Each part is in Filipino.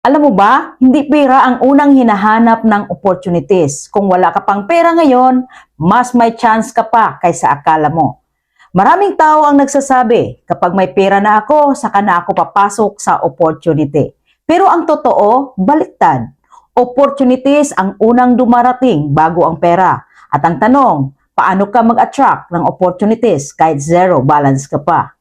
Alam mo ba, hindi pera ang unang hinahanap ng opportunities. Kung wala ka pang pera ngayon, mas may chance ka pa kaysa akala mo. Maraming tao ang nagsasabi, kapag may pera na ako, saka na ako papasok sa opportunity. Pero ang totoo, baliktad. Opportunities ang unang dumarating bago ang pera. At ang tanong, paano ka mag-attract ng opportunities kahit zero balance ka pa?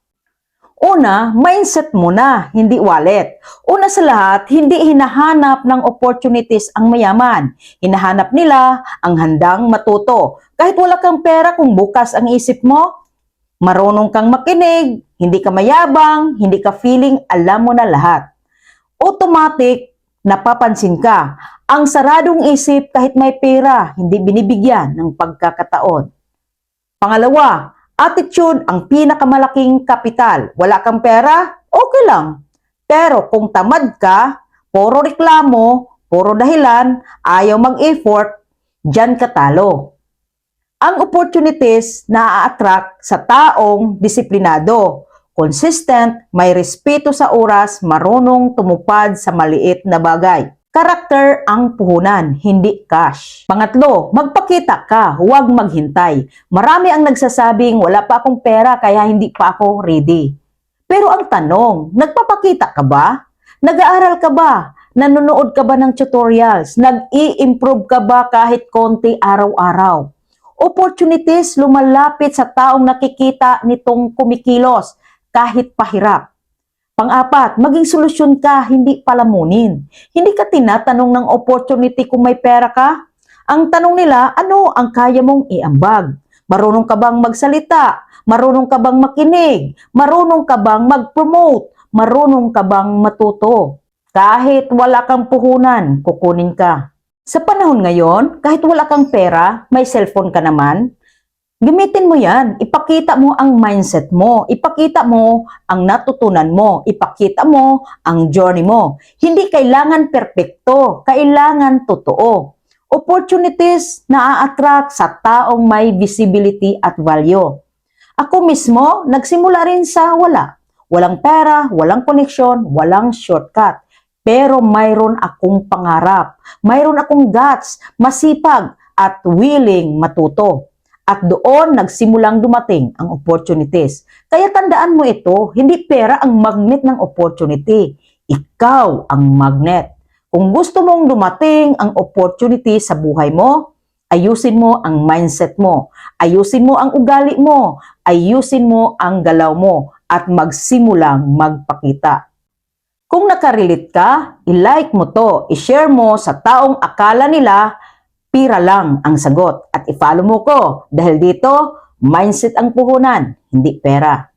Una, mindset muna, hindi wallet. Una sa lahat, hindi hinahanap ng opportunities ang mayaman. Hinahanap nila ang handang matuto. Kahit wala kang pera kung bukas ang isip mo, marunong kang makinig, hindi ka mayabang, hindi ka feeling alam mo na lahat. Automatic, napapansin ka. Ang saradong isip kahit may pera, hindi binibigyan ng pagkakataon. Pangalawa, attitude ang pinakamalaking kapital. Wala kang pera? Okay lang. Pero kung tamad ka, puro reklamo, puro dahilan, ayaw mag-effort, dyan ka talo. Ang opportunities na a-attract sa taong disiplinado, consistent, may respeto sa oras, marunong tumupad sa maliit na bagay. Karakter ang puhunan, hindi cash. Pangatlo, magpakita ka, huwag maghintay. Marami ang nagsasabing wala pa akong pera kaya hindi pa ako ready. Pero ang tanong, nagpapakita ka ba? Nag-aaral ka ba? Nanonood ka ba ng tutorials? Nag-i-improve ka ba kahit konti araw-araw? Opportunities lumalapit sa taong nakikita nitong kumikilos kahit pahirap. Pang-apat, maging solusyon ka, hindi palamunin. Hindi ka tinatanong ng opportunity kung may pera ka. Ang tanong nila, ano ang kaya mong iambag? Marunong ka bang magsalita? Marunong ka bang makinig? Marunong ka bang mag-promote? Marunong ka bang matuto? Kahit wala kang puhunan, kukunin ka. Sa panahon ngayon, kahit wala kang pera, may cellphone ka naman, gamitin mo yan. Ipakita mo ang mindset mo. Ipakita mo ang natutunan mo. Ipakita mo ang journey mo. Hindi kailangan perpekto. Kailangan totoo. Opportunities na a-attract sa taong may visibility at value. Ako mismo, nagsimula rin sa wala. Walang pera, walang koneksyon, walang shortcut. Pero mayroon akong pangarap. Mayroon akong guts, masipag at willing matuto. At doon nagsimulang dumating ang opportunities. Kaya tandaan mo ito, hindi pera ang magnet ng opportunity. Ikaw ang magnet. Kung gusto mong dumating ang opportunity sa buhay mo, ayusin mo ang mindset mo. Ayusin mo ang ugali mo. Ayusin mo ang galaw mo. At magsimulang magpakita. Kung nakarelate ka, i-like mo to, i-share mo sa taong akala nila pira lang ang sagot at i-follow mo ko dahil dito, mindset ang puhunan, hindi pera.